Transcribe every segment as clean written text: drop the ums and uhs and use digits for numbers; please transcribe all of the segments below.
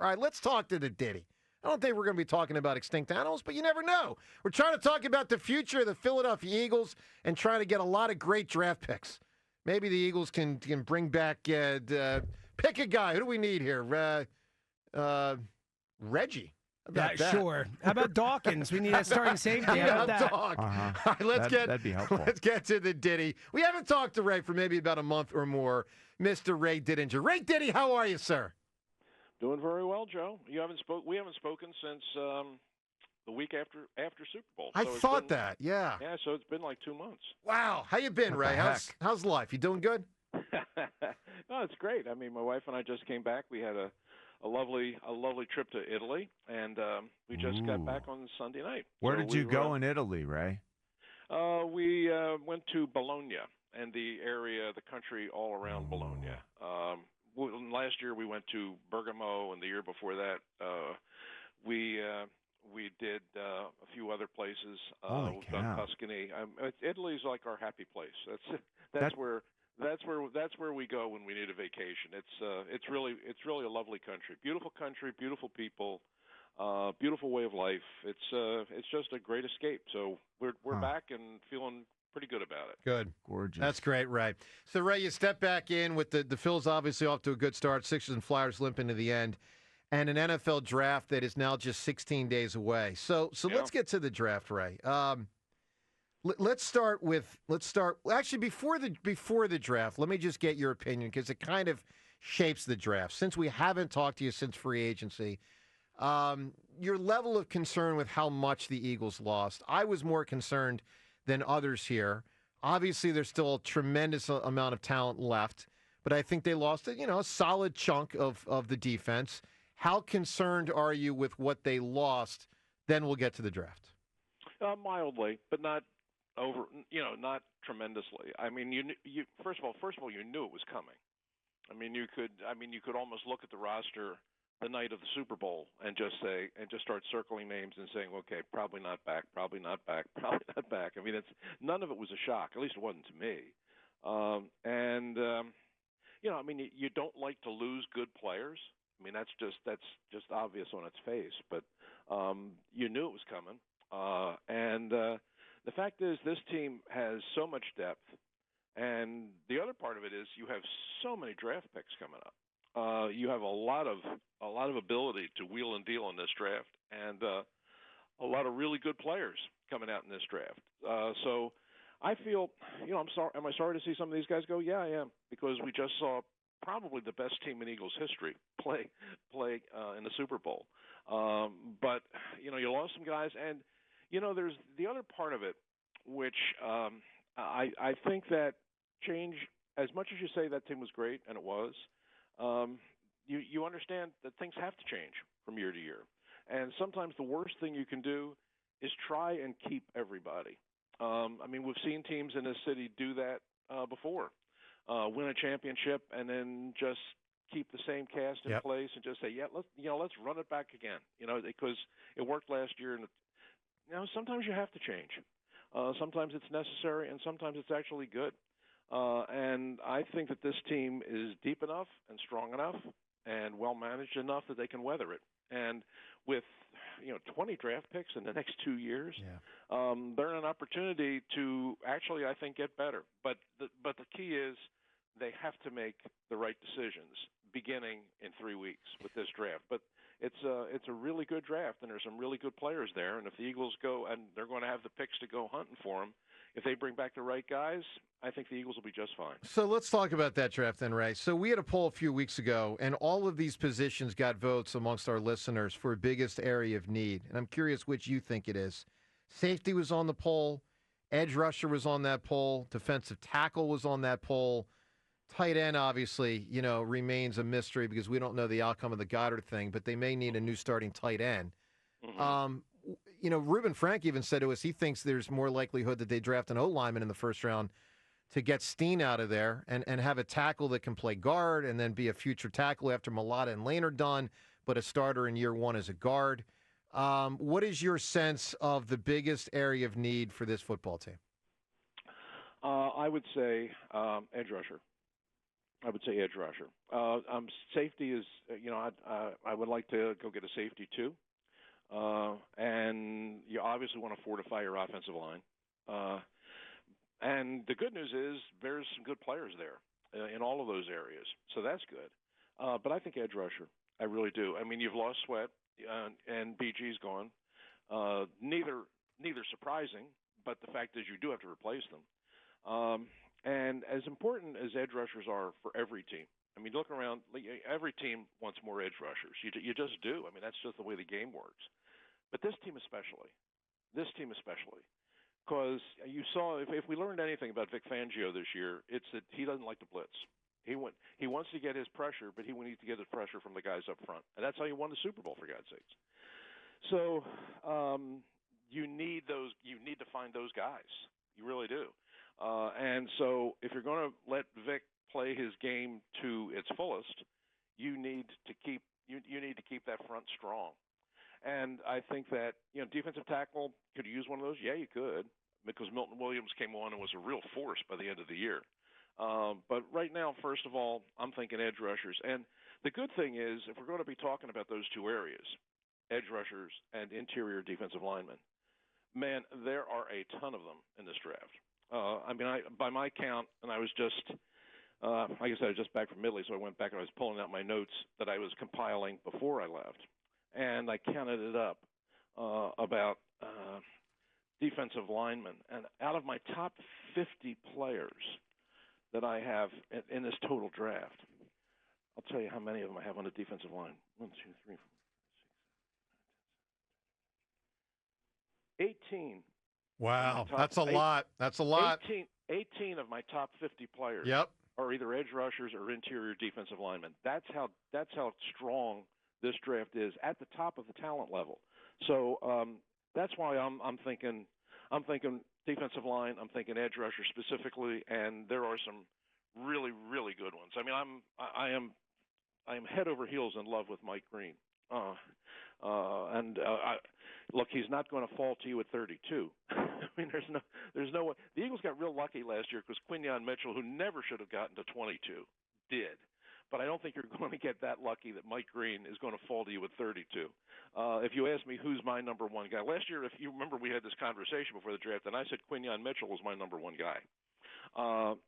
All right, let's talk to the Diddy. I don't think we're going to be talking about extinct animals, but you never know. We're trying to talk about the future of the Philadelphia Eagles and trying to get a lot of great draft picks. Maybe the Eagles can bring back, pick a guy. Who do we need here? Reggie. Yeah, sure. How about Dawkins? We need a starting safety. How about that? All right, that'd be helpful. Let's get to the Diddy. We haven't talked to Ray for maybe about a month or more. Mr. Ray Didinger. Ray Diddy, how are you, sir? Doing very well, Joe. We haven't spoken since the week after Super Bowl. I thought that. Yeah. Yeah, so it's been like 2 months. Wow. How you been, Ray? How's life? You doing good? Oh, it's great. I mean, my wife and I just came back. We had a lovely trip to Italy, and we just got back on Sunday night. Where did you go in Italy, Ray? We went to Bologna and the area, the country all around Bologna. Last year we went to Bergamo, and the year before that we did a few other places. We've done Tuscany. Italy's like our happy place. That's where we go when we need a vacation. It's really a lovely country, beautiful people, beautiful way of life. It's just a great escape. So we're back and feeling pretty good about it. Good. Gorgeous. That's great, Ray. So, Ray, you step back in with the Phils obviously off to a good start, Sixers and Flyers limping to the end, and an NFL draft that is now just 16 days away. So let's get to the draft, Ray. Let's start actually before the draft. Let me just get your opinion because it kind of shapes the draft. Since we haven't talked to you since free agency, your level of concern with how much the Eagles lost. I was more concerned than others here. Obviously, there's still a tremendous amount of talent left, but I think they lost a solid chunk of the defense. How concerned are you with what they lost? Then we'll get to the draft. Mildly, but not over. Not tremendously. I mean, you first of all, you knew it was coming. You could almost look at the roster the night of the Super Bowl and just start circling names and saying, okay, probably not back. I mean, none of it was a shock. At least it wasn't to me. You don't like to lose good players. I mean, that's just obvious on its face. But you knew it was coming. The fact is, this team has so much depth, and the other part of it is you have so many draft picks coming up. You have a lot of ability to wheel and deal in this draft, and a lot of really good players coming out in this draft. So I feel, I'm sorry. Am I sorry to see some of these guys go? Yeah, I am, because we just saw probably the best team in Eagles history play in the Super Bowl. But you lost some guys, and there's the other part of it, which I think that change. As much as you say that team was great, and it was. You understand that things have to change from year to year. And sometimes the worst thing you can do is try and keep everybody. We've seen teams in this city do that before. Win a championship and then just keep the same cast in place and just say, let's run it back again. Because it worked last year. And sometimes you have to change. Sometimes it's necessary, and sometimes it's actually good. And I think that this team is deep enough and strong enough and well-managed enough that they can weather it. And with 20 draft picks in the next 2 years, they're in an opportunity to actually, I think, get better. But the key is they have to make the right decisions beginning in 3 weeks with this draft. But it's a really good draft, and there's some really good players there. And if the Eagles go, and they're going to have the picks to go hunting for them, if they bring back the right guys, I think the Eagles will be just fine. So let's talk about that draft then, Ray. So we had a poll a few weeks ago, and all of these positions got votes amongst our listeners for biggest area of need. And I'm curious which you think it is. Safety was on the poll. Edge rusher was on that poll. Defensive tackle was on that poll. Tight end, obviously, remains a mystery because we don't know the outcome of the Goedert thing, but they may need a new starting tight end. Mm-hmm. Reuben Frank even said to us he thinks there's more likelihood that they draft an O-lineman in the first round to get Steen out of there and have a tackle that can play guard and then be a future tackle after Mulata and Lane are done, but a starter in year one as a guard. What is your sense of the biggest area of need for this football team? I would say edge rusher. I would say edge rusher. Safety is, I would like to go get a safety too. And you obviously want to fortify your offensive line. And the good news is there's some good players there in all of those areas, so that's good. But I think edge rusher, I really do. I mean, you've lost Sweat, and BG's gone. Neither surprising, but the fact is you do have to replace them. And as important as edge rushers are for every team, I mean, look around. Every team wants more edge rushers. You just do. I mean, that's just the way the game works. But this team especially, because you saw, if we learned anything about Vic Fangio this year, it's that he doesn't like to blitz. He wants to get his pressure, but he needs to get his pressure from the guys up front, and that's how you won the Super Bowl, for God's sakes. So you need those. You need to find those guys. You really do. And so if you're going to let Vic play his game to its fullest, you need to keep that front strong. And I think that, defensive tackle, could you use one of those? Yeah, you could, because Milton Williams came on and was a real force by the end of the year. But right now, first of all, I'm thinking edge rushers. And the good thing is, if we're going to be talking about those two areas, edge rushers and interior defensive linemen, man, there are a ton of them in this draft. By my count, and I was just, like I said, I was just back from Italy, so I went back and I was pulling out my notes that I was compiling before I left. And I counted it up about defensive linemen. And out of my top 50 players that I have in this total draft, I'll tell you how many of them I have on the defensive line. 1, 2, 3, 4, 6, 18. Wow, that's a lot. That's a lot. 18 of my top 50 players are either edge rushers or interior defensive linemen. That's how strong this draft is at the top of the talent level. So that's why I'm thinking defensive line. I'm thinking edge rusher specifically, and there are some really, really good ones. I mean, I am head over heels in love with Mike Green. Look, he's not going to fall to you at 32. I mean, there's no way. The Eagles got real lucky last year because Quinyon Mitchell, who never should have gotten to 22, did. But I don't think you're going to get that lucky that Mike Green is going to fall to you at 32. If you ask me who's my number one guy, last year, if you remember, we had this conversation before the draft, and I said Quinyon Mitchell was my number one guy.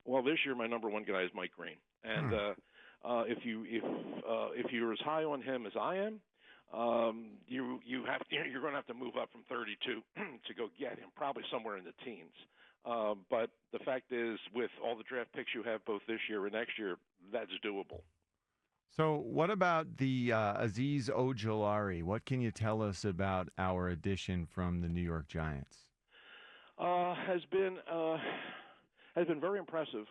Well, this year my number one guy is Mike Green, and if you're as high on him as I am, you're going to have to move up from 32 to go get him, probably somewhere in the teens. But the fact is, with all the draft picks you have both this year and next year, that's doable. So what about the Azeez Ojulari? What can you tell us about our addition from the New York Giants? Has been very impressive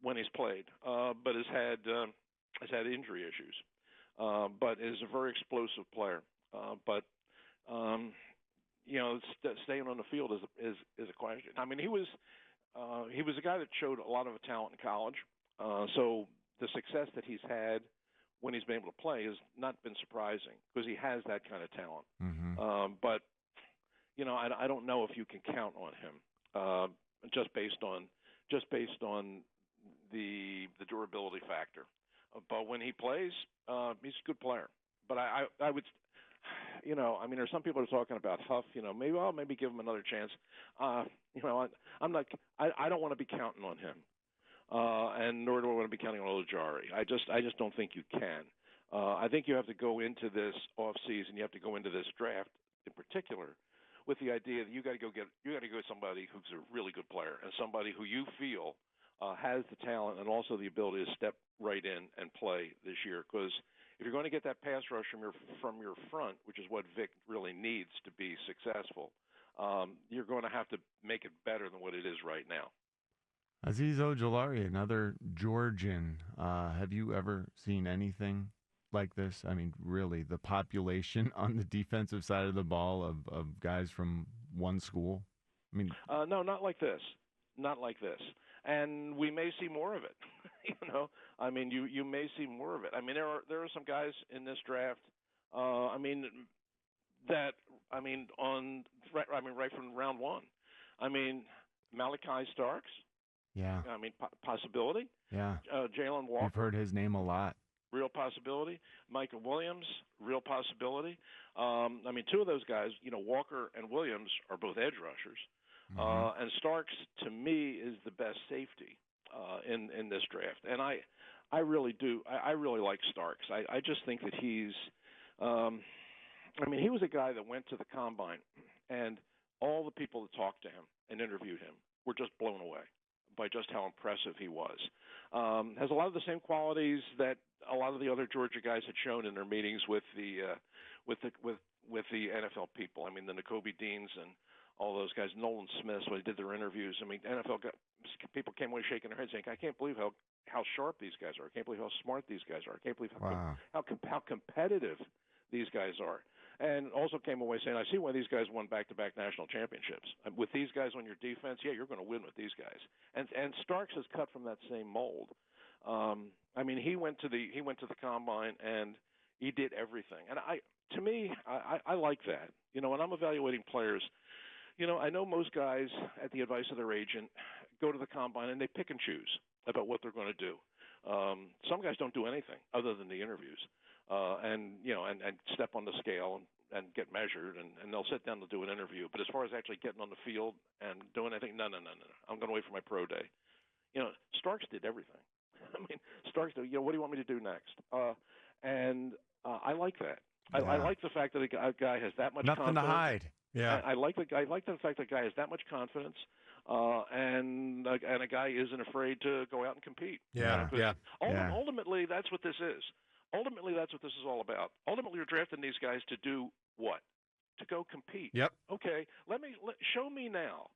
when he's played, but has had injury issues. But is a very explosive player. Staying on the field is a question. I mean, he was a guy that showed a lot of talent in college. So the success that he's had when he's been able to play has not been surprising because he has that kind of talent. Mm-hmm. But I don't know if you can count on him just based on the durability factor. But when he plays, he's a good player. But I would, there's some people who are talking about Huff. Maybe give him another chance. I don't want to be counting on him, and nor do I want to be counting on Ojulari. I just don't think you can. I think you have to go into this offseason. You have to go into this draft in particular with the idea that you got to go get somebody who's a really good player and somebody who you feel has the talent and also the ability to step right in and play this year. Because if you're going to get that pass rush from your front, which is what Vic really needs to be successful, you're going to have to make it better than what it is right now. Azeez Ojulari, another Georgian. Have you ever seen anything like this? I mean, really, the population on the defensive side of the ball of guys from one school? I mean, no, not like this. Not like this. And we may see more of it. You may see more of it. I mean, there are some guys in this draft. Right from round one. I mean, Malachi Starks. Yeah. I mean, possibility. Yeah. Jalen Walker. We've heard his name a lot. Real possibility. Micah Williams, real possibility. I mean, two of those guys, Walker and Williams are both edge rushers. And Starks, to me, is the best safety in this draft. And I really do. I really like Starks. I just think that he's he was a guy that went to the Combine, and all the people that talked to him and interviewed him were just blown away by just how impressive he was. Has a lot of the same qualities that a lot of the other Georgia guys had shown in their meetings with the NFL people. I mean, the N'Kobe Deans and all those guys, Nolan Smith, when they did their interviews. I mean, people came away shaking their heads saying, "I can't believe how sharp these guys are. I can't believe how smart these guys are. I can't believe how competitive these guys are." And also came away saying, "I see why these guys won back-to-back national championships. With these guys on your defense, yeah, you're going to win with these guys." And Starks is cut from that same mold. I mean, he went to the Combine and he did everything. And to me, I like that. When I'm evaluating players, I know most guys, at the advice of their agent, go to the Combine and they pick and choose about what they're going to do. Some guys don't do anything other than the interviews, and step on the scale and get measured, and they'll sit down to do an interview. But as far as actually getting on the field and doing anything, no. I'm going to wait for my pro day. Starks did everything. I mean, Starks did, what do you want me to do next? I like that. Yeah. I like the fact that a guy has that much Nothing confidence. to hide. Yeah. I like the fact that a guy has that much confidence, and a guy isn't afraid to go out and compete. Yeah. Ultimately, that's what this is. Ultimately, that's what this is all about. Ultimately, you're drafting these guys to do what? To go compete. Yep. Okay. Show me now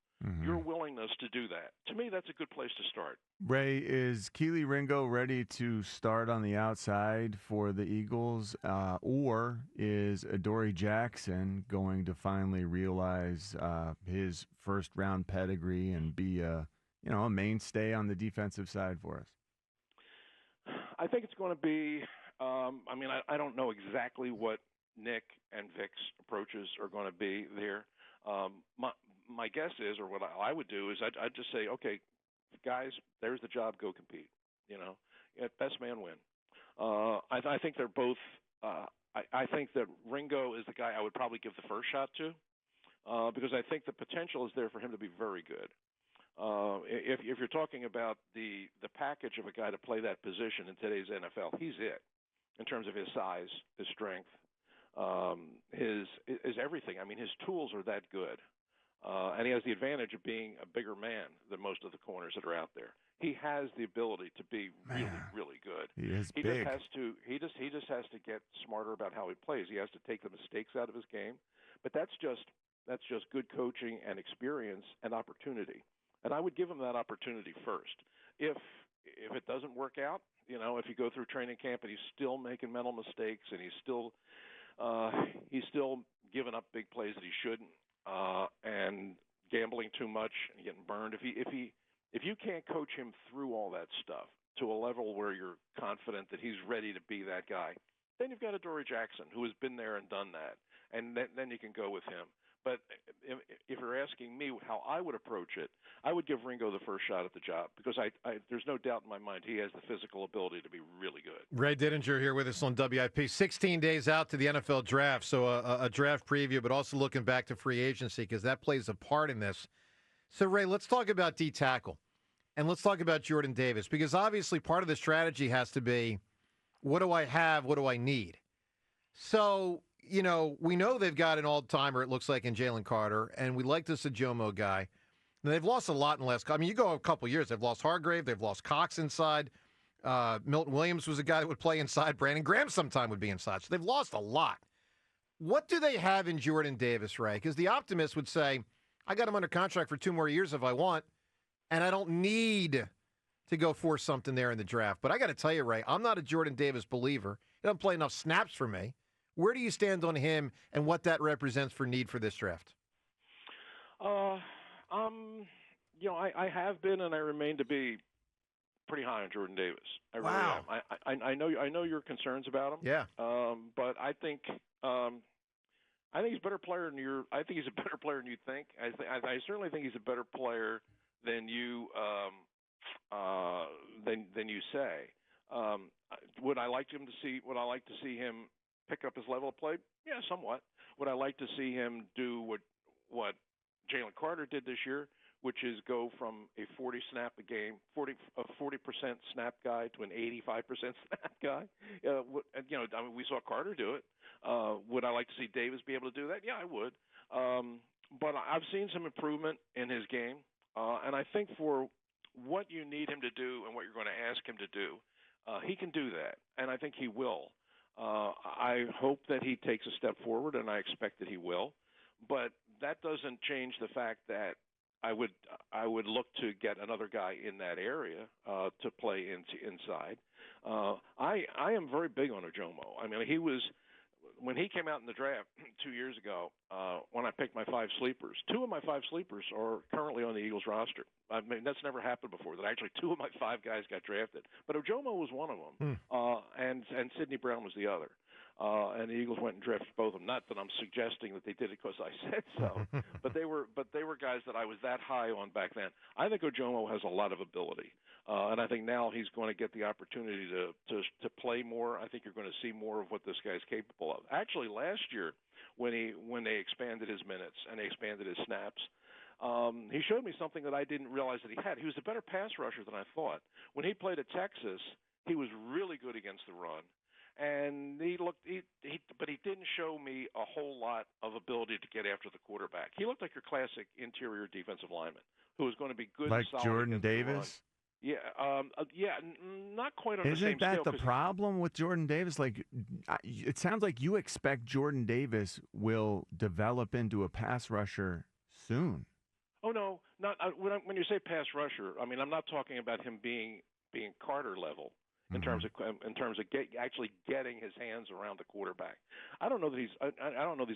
your willingness to do that. To me, that's a good place to start. Ray, is Keely Ringo ready to start on the outside for the Eagles, or is Adoree Jackson going to finally realize his first-round pedigree and be a mainstay on the defensive side for us? I think it's going to be. I don't know exactly what Nick and Vic's approaches are going to be there. My guess is, or what I would do is, I'd just say, okay, guys, there's the job. Go compete. Best man win. I think they're both. I think that Ringo is the guy I would probably give the first shot to, because I think the potential is there for him to be very good. If you're talking about the package of a guy to play that position in today's NFL, he's it in terms of his size, his strength, his everything. I mean, his tools are that good. And he has the advantage of being a bigger man than most of the corners that are out there. He has the ability to be really, really good. He is big. He just has to get smarter about how he plays. He has to take the mistakes out of his game. But that's just good coaching and experience and opportunity. And I would give him that opportunity first. If it doesn't work out, if you go through training camp and he's still making mental mistakes and he's still giving up big plays that he shouldn't, and gambling too much and getting burned. If you can't coach him through all that stuff to a level where you're confident that he's ready to be that guy, then you've got Adoree Jackson, who has been there and done that, and then you can go with him. But if you're asking me how I would approach it, I would give Ringo the first shot at the job, because there's no doubt in my mind he has the physical ability to be really good. Ray Didinger here with us on WIP. 16 days out to the NFL draft, so a draft preview, but also looking back to free agency, because that plays a part in this. So, Ray, let's talk about D-tackle, and let's talk about Jordan Davis, because obviously part of the strategy has to be, what do I have, what do I need? So, we know they've got an all-timer, it looks like, in Jalen Carter, and we like this Ajomo guy. And they've lost a lot in the last – you go a couple years. They've lost Hargrave. They've lost Cox inside. Milton Williams was a guy that would play inside. Brandon Graham sometime would be inside. So they've lost a lot. What do they have in Jordan Davis, Ray? Because the optimist would say, I got him under contract for 2 more years if I want, and I don't need to go force something there in the draft. But I got to tell you, Ray, I'm not a Jordan Davis believer. He doesn't play enough snaps for me. Where do you stand on him and what that represents for need for this draft? I have been and I remain to be pretty high on Jordan Davis. I really am. I know your concerns about him. Yeah. But I think he's a better player than I think he's a better player than you think. I certainly think he's a better player than you than you say. Would I like to see him pick up his level of play? Yeah, somewhat. Would I like to see him do what Jalen Carter did this year, which is go from a 40 40% snap guy to an 85% snap guy? We saw Carter do it. Would I like to see Davis be able to do that? Yeah, I would. But I've seen some improvement in his game, and I think for what you need him to do and what you're going to ask him to do, he can do that, and I think he will. I hope that he takes a step forward, and I expect that he will. But that doesn't change the fact that I would look to get another guy in that area to play inside. I am very big on Ojomo. I mean, when he came out in the draft 2 years ago, when I picked my 5 sleepers, 2 of my 5 sleepers are currently on the Eagles roster. I mean, that's never happened before, that actually 2 of my 5 guys got drafted. But Ojomo was one of them, and Sidney Brown was the other. And the Eagles went and drafted both of them. Not that I'm suggesting that they did it because I said so, but they were guys that I was that high on back then. I think Ojomo has a lot of ability, and I think now he's going to get the opportunity to play more. I think you're going to see more of what this guy's capable of. Actually, last year when they expanded his minutes and they expanded his snaps, he showed me something that I didn't realize that he had. He was a better pass rusher than I thought. When he played at Texas, he was really good against the run. And but he didn't show me a whole lot of ability to get after the quarterback. He looked like your classic interior defensive lineman who was going to be good, like and solid Jordan Davis. Yeah, not quite on the same Isn't scale. that the problem with Jordan Davis? Like, it sounds like you expect Jordan Davis will develop into a pass rusher soon. Oh no, not when you say pass rusher. I mean, I'm not talking about him being Carter level. In terms of actually getting his hands around the quarterback, I don't know that he's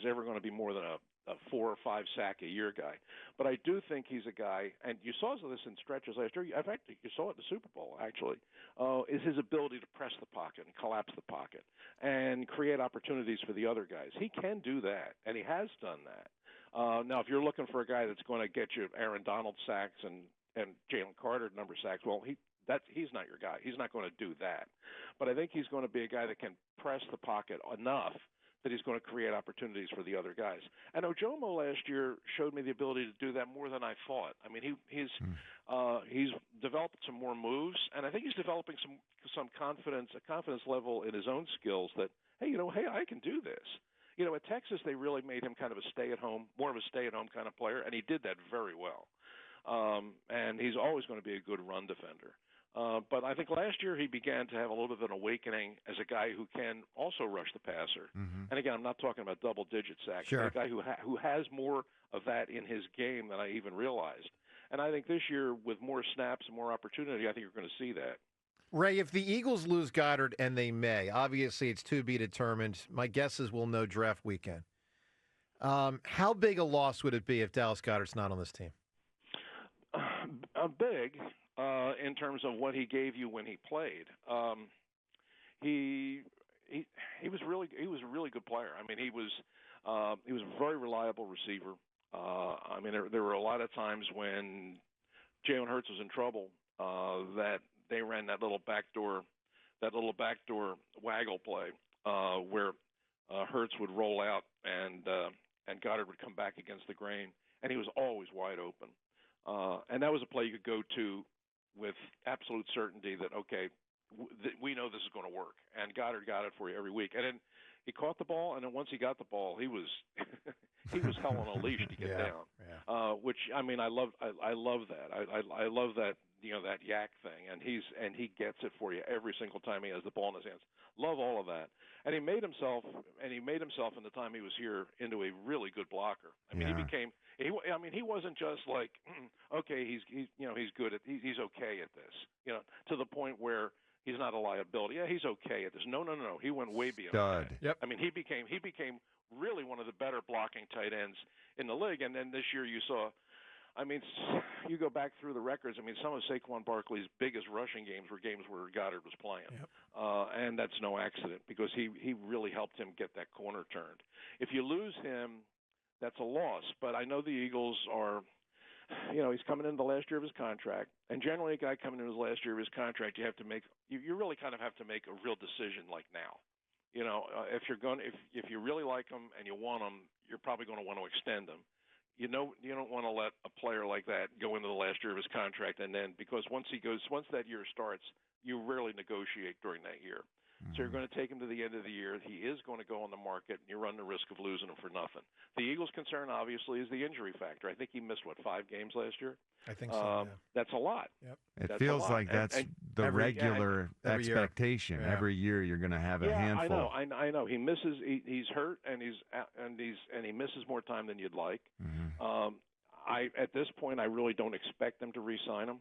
ever going to be more than a 4 or 5 sack a year guy, but I do think he's a guy, and you saw this in stretches last year. In fact, you saw it in the Super Bowl. Actually, is his ability to press the pocket and collapse the pocket and create opportunities for the other guys. He can do that, and he has done that. Now, if you're looking for a guy that's going to get you Aaron Donald sacks and Jalen Carter number sacks, well, he's not your guy. He's not going to do that. But I think he's going to be a guy that can press the pocket enough that he's going to create opportunities for the other guys. And Ojomo last year showed me the ability to do that more than I thought. I mean, he's developed some more moves, and I think he's developing some confidence, a confidence level in his own skills that, hey, I can do this. At Texas, they really made him kind of more of a stay-at-home kind of player, and he did that very well. And he's always going to be a good run defender. But I think last year he began to have a little bit of an awakening as a guy who can also rush the passer. Mm-hmm. And again, I'm not talking about double-digit sacks. Sure. A guy who has more of that in his game than I even realized. And I think this year, with more snaps and more opportunity, I think you're going to see that. Ray, if the Eagles lose Goedert, and they may, obviously it's to be determined. My guess is we'll know draft weekend. How big a loss would it be if Dallas Goedert's not on this team? Big. In terms of what he gave you when he played, he was a really good player. I mean, he was a very reliable receiver. I mean, there were a lot of times when Jalen Hurts was in trouble that they ran that little backdoor waggle play where Hurts would roll out and Goedert would come back against the grain, and he was always wide open. And that was a play you could go to with absolute certainty that, okay, we know this is going to work. And Goedert got it for you every week. And then he caught the ball, and then once he got the ball, he was hell on a leash to get down. Yeah. Which, I mean, I love that. I love that, that yak thing. And he gets it for you every single time he has the ball in his hands. Love all of that. And he made himself in the time he was here into a really good blocker. I mean, he wasn't just like, okay, he's good at, he's okay at this, to the point where he's not a liability. Yeah, he's okay at this. No. He went way beyond that. Yep. I mean, he became really one of the better blocking tight ends in the league. And then this year you saw, I mean, you go back through the records. I mean, some of Saquon Barkley's biggest rushing games were games where Goedert was playing. Yep. And that's no accident because he really helped him get that corner turned. If you lose him, that's a loss. But I know the Eagles are he's coming into the last year of his contract, and generally a guy coming into his last year of his contract, you really kind of have to make a real decision like now. If you really like him and you want him, you're probably going to want to extend him. You don't want to let a player like that go into the last year of his contract, and then because once that year starts, you rarely negotiate during that year. So you're going to take him to the end of the year. He is going to go on the market, and you run the risk of losing him for nothing. The Eagles' concern, obviously, is the injury factor. I think he missed, 5 games last year? I think so, yeah. That's a lot. Yep. It feels like that's the regular expectation. Year. Yeah. Every year you're going to have a handful. I know. He misses. He's hurt, and he misses more time than you'd like. Mm-hmm. At this point, I really don't expect them to re-sign him.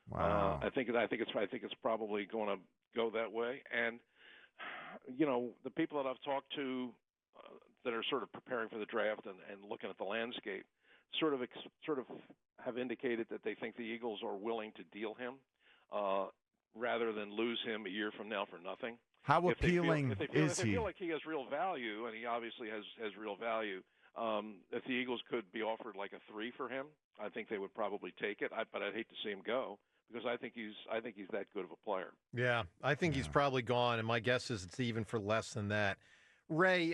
Wow. I think it's probably going to go that way, and the people that I've talked to that are sort of preparing for the draft and looking at the landscape sort of have indicated that they think the Eagles are willing to deal him rather than lose him a year from now for nothing. How appealing is he? If they feel like he has real value, and he obviously has real value, if the Eagles could be offered like a 3 for him, I think they would probably take it. But I'd hate to see him go, because I think he's that good of a player. Yeah, I think he's probably gone, and my guess is it's even for less than that. Ray,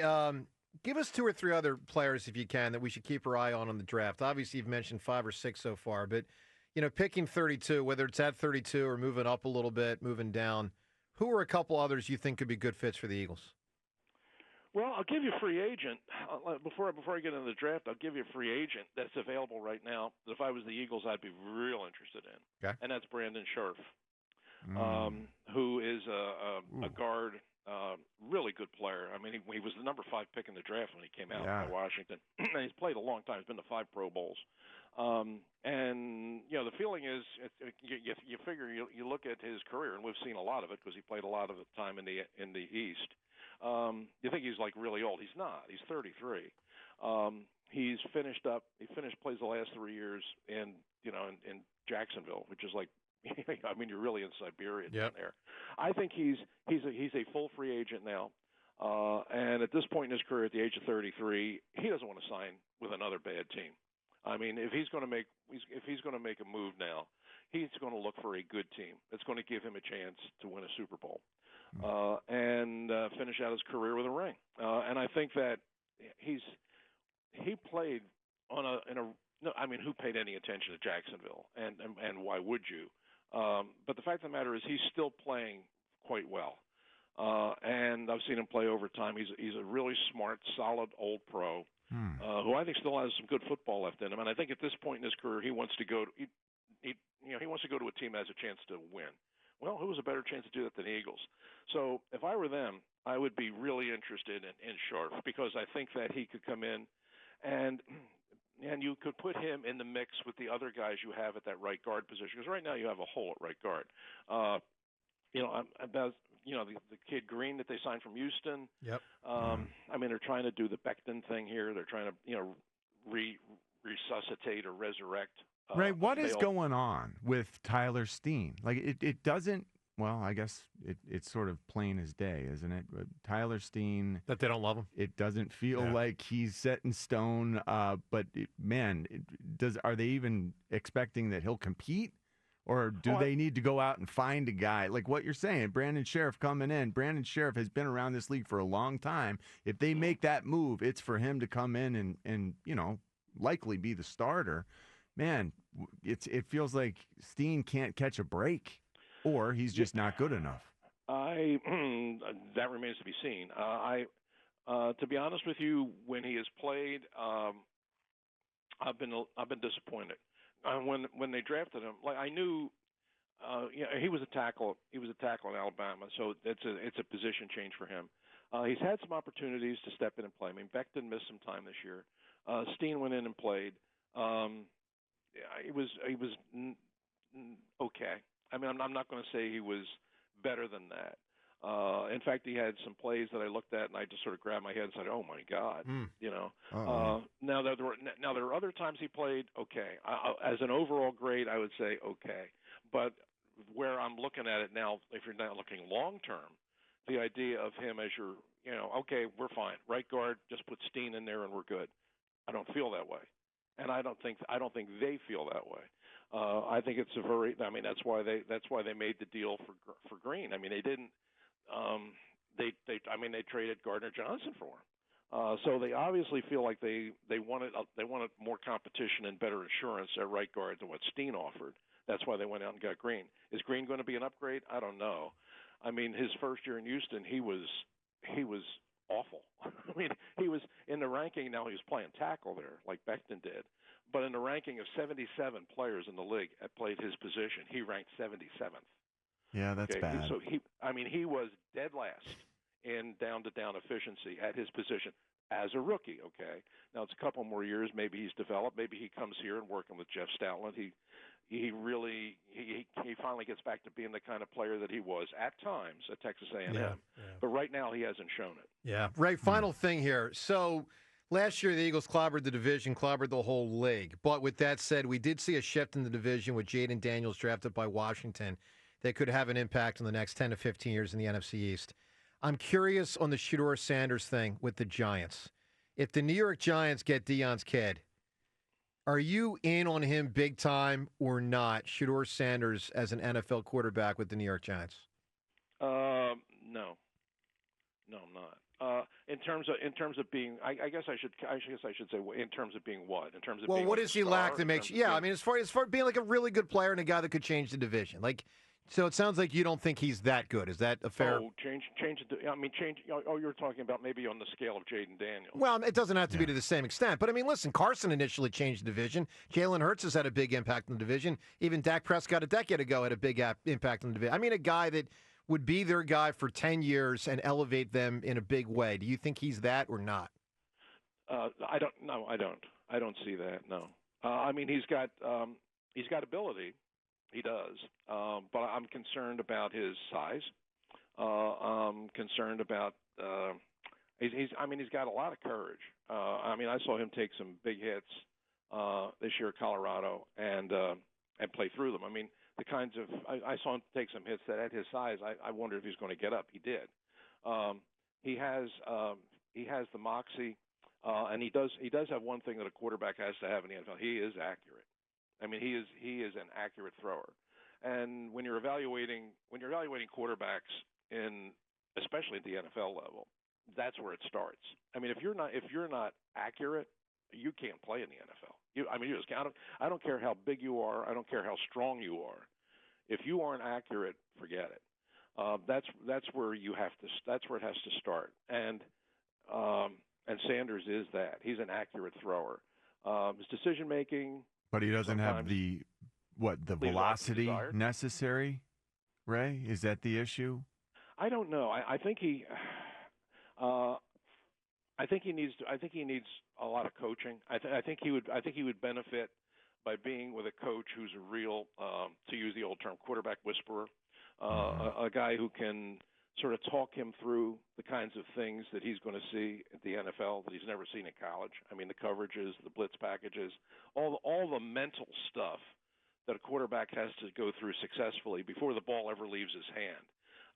give us 2 or 3 other players, if you can, that we should keep our eye on the draft. Obviously, you've mentioned 5 or 6 so far, but picking 32, whether it's at 32 or moving up a little bit, moving down, who are a couple others you think could be good fits for the Eagles? Well, I'll give you a free agent. Before I get into the draft, I'll give you a free agent that's available right now that if I was the Eagles, I'd be real interested in. Okay. And that's Brandon Scherf, who is a guard, really good player. I mean, he was the number 5 pick in the draft when he came out by Washington. And he's played a long time. He's been to 5 Pro Bowls. And the feeling is, you figure you look at his career, and we've seen a lot of it because he played a lot of the time in the East. You think he's like really old. He's not. He's 33. He's plays the last 3 years in Jacksonville, which is like, I mean, you're really in Siberia down there. I think he's a full free agent now. And at this point in his career, at the age of 33, he doesn't want to sign with another bad team. I mean, if he's going to make a move now, he's going to look for a good team that's going to give him a chance to win a Super Bowl and finish out his career with a ring. And I think that he played who paid any attention to Jacksonville, and why would you? But the fact of the matter is, he's still playing quite well. And I've seen him play over time. He's a really smart, solid old pro who I think still has some good football left in him. And I think at this point in his career, he wants to go to a team that has a chance to win. Well, who has a better chance to do that than the Eagles? So if I were them, I would be really interested in Scherf, because I think that he could come in and you could put him in the mix with the other guys you have at that right guard position. Because right now you have a hole at right guard. The kid Green that they signed from Houston. Yep. I mean, they're trying to do the Becton thing here. They're trying to, resuscitate or resurrect. Ray, what is going on with Tyler Steen? Like, it doesn't. Well, I guess it's sort of plain as day, isn't it? But Tyler Steen. That they don't love him? It doesn't feel like he's set in stone. But are they even expecting that he'll compete? Or do they need to go out and find a guy? Like what you're saying, Brandon Scherf coming in. Brandon Scherf has been around this league for a long time. If they make that move, it's for him to come in and likely be the starter. Man, it feels like Steen can't catch a break, or he's just not good enough. That remains to be seen. To be honest with you, when he has played, I've been disappointed. When they drafted him, like I knew, he was a tackle. He was a tackle in Alabama, so it's a position change for him. He's had some opportunities to step in and play. I mean, Becton missed some time this year. Steen went in and played. He was okay. I mean, I'm not going to say he was better than that. In fact, he had some plays that I looked at, and I just sort of grabbed my head and said, "Oh my God!" Now there are other times he played okay. As an overall grade, I would say okay. But where I'm looking at it now, if you're not looking long term, the idea of him as your, okay, we're fine. Right guard, just put Steen in there and we're good. I don't feel that way. and I don't think they feel that way. I think it's a very. I mean, that's why they made the deal for Green. I mean, they didn't. They traded Gardner Johnson for him. So they obviously feel like they wanted more competition and better insurance at right guard than what Steen offered. That's why they went out and got Green. Is Green going to be an upgrade? I don't know. I mean, his first year in Houston, he was awful. I mean, he was in the ranking. Now he was playing tackle there, like Becton did. But in the ranking of 77 players in the league that played his position, he ranked 77th. Yeah, that's bad. So he was dead last in down-to-down efficiency at his position as a rookie. Okay, now it's a couple more years. Maybe he's developed. Maybe he comes here and working with Jeff Stoutland. He finally gets back to being the kind of player that he was at times at Texas A&M. Yeah. But right now he hasn't shown it. Yeah. Ray, final thing here. So last year the Eagles clobbered the division, clobbered the whole league. But with that said, we did see a shift in the division with Jaden Daniels drafted by Washington that could have an impact on the next 10 to 15 years in the NFC East. I'm curious on the Shedeur Sanders thing with the Giants. If the New York Giants get Deion's kid, are you in on him big time or not, Shedeur Sanders as an NFL quarterback with the New York Giants? No, I'm not. In terms of being, I guess I should say in terms of being what? In terms of being what like does he lack that makes? Yeah, I mean, as far as being like a really good player and a guy that could change the division, like. So it sounds like you don't think he's that good. Is that a fair? Change. Oh, you're talking about maybe on the scale of Jaden Daniels. Well, it doesn't have to be to the same extent. But I mean, listen, Carson initially changed the division. Jalen Hurts has had a big impact on the division. Even Dak Prescott a decade ago had a big impact on the division. I mean, a guy that would be their guy for 10 years and elevate them in a big way. Do you think he's that or not? I don't. No, I don't. I don't see that. No. I mean, he's got ability. He does, but I'm concerned about his size. I'm concerned about he's got a lot of courage. I mean, I saw him take some big hits this year at Colorado and play through them. I mean, the kinds of I saw him take some hits that at his size, I wondered if he's going to get up. He did. He has the moxie, and he does have one thing that a quarterback has to have in the NFL. He is accurate. I mean, he is an accurate thrower, and when you're evaluating quarterbacks especially at the NFL level, that's where it starts. I mean, if you're not accurate, you can't play in the NFL. You just can't. I don't care how big you are. I don't care how strong you are. If you aren't accurate, forget it. That's where you have to. That's where it has to start. And Sanders is that. He's an accurate thrower. His decision making. But he doesn't have the velocity necessary, Ray? Is that the issue? I don't know. I think he needs a lot of coaching. I think he would benefit by being with a coach who's a real, to use the old term, quarterback whisperer, a guy who can sort of talk him through the kinds of things that he's going to see at the NFL that he's never seen in college. I mean, the coverages, the blitz packages, all the mental stuff that a quarterback has to go through successfully before the ball ever leaves his hand.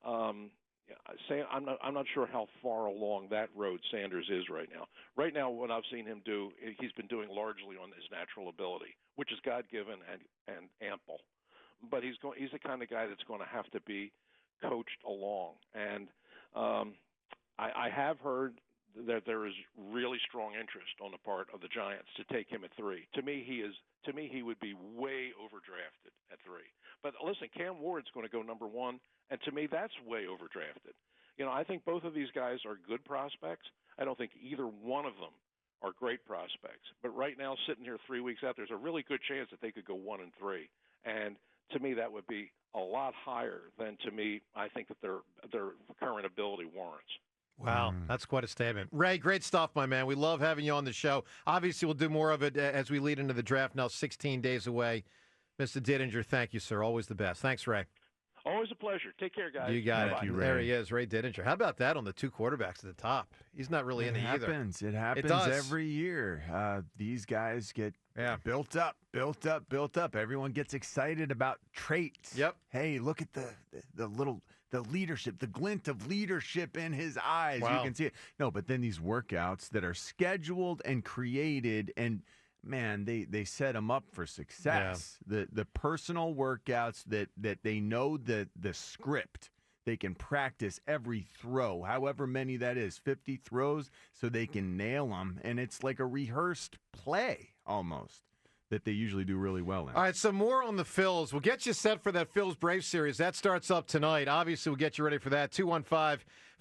I'm not sure how far along that road Sanders is right now. Right now, what I've seen him do, he's been doing largely on his natural ability, which is God-given and ample. But he's the kind of guy that's going to have to be coached along, and I have heard that there is really strong interest on the part of the Giants to take him at 3. To me, he would be way overdrafted at 3. But listen, Cam Ward's going to go number 1, and to me, that's way overdrafted. I think both of these guys are good prospects. I don't think either one of them are great prospects. But right now, sitting here 3 weeks out, there's a really good chance that they could go 1 and 3, and to me, that would be a lot higher than, to me, I think that their current ability warrants. Wow, that's quite a statement. Ray, great stuff, my man. We love having you on the show. Obviously, we'll do more of it as we lead into the draft now 16 days away. Mr. Didinger, thank you, sir. Always the best. Thanks, Ray. Always a pleasure. Take care, guys. You got Thank it. you, Ray. There he is, Ray Didinger. How about that on the 2 quarterbacks at the top? He's not really in it either. It happens every year. These guys get built up. Everyone gets excited about traits. Yep. Hey, look at the leadership, the glint of leadership in his eyes. Wow. You can see it. No, but then these workouts that are scheduled and created and man, they set them up for success. The personal workouts that they know the script. They can practice every throw, however many that is, 50 throws, so they can nail them. And it's like a rehearsed play almost that they usually do really well in. All right, so more on the Phils. We'll get you set for that Phils Braves series. That starts up tonight. Obviously, we'll get you ready for that.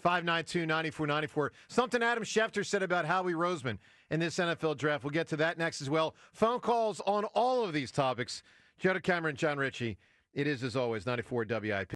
215-592-9494. Something Adam Schefter said about Howie Roseman in this NFL draft. We'll get to that next as well. Phone calls on all of these topics. Joe DeCamara and John Ritchie. It is, as always, 94 WIP.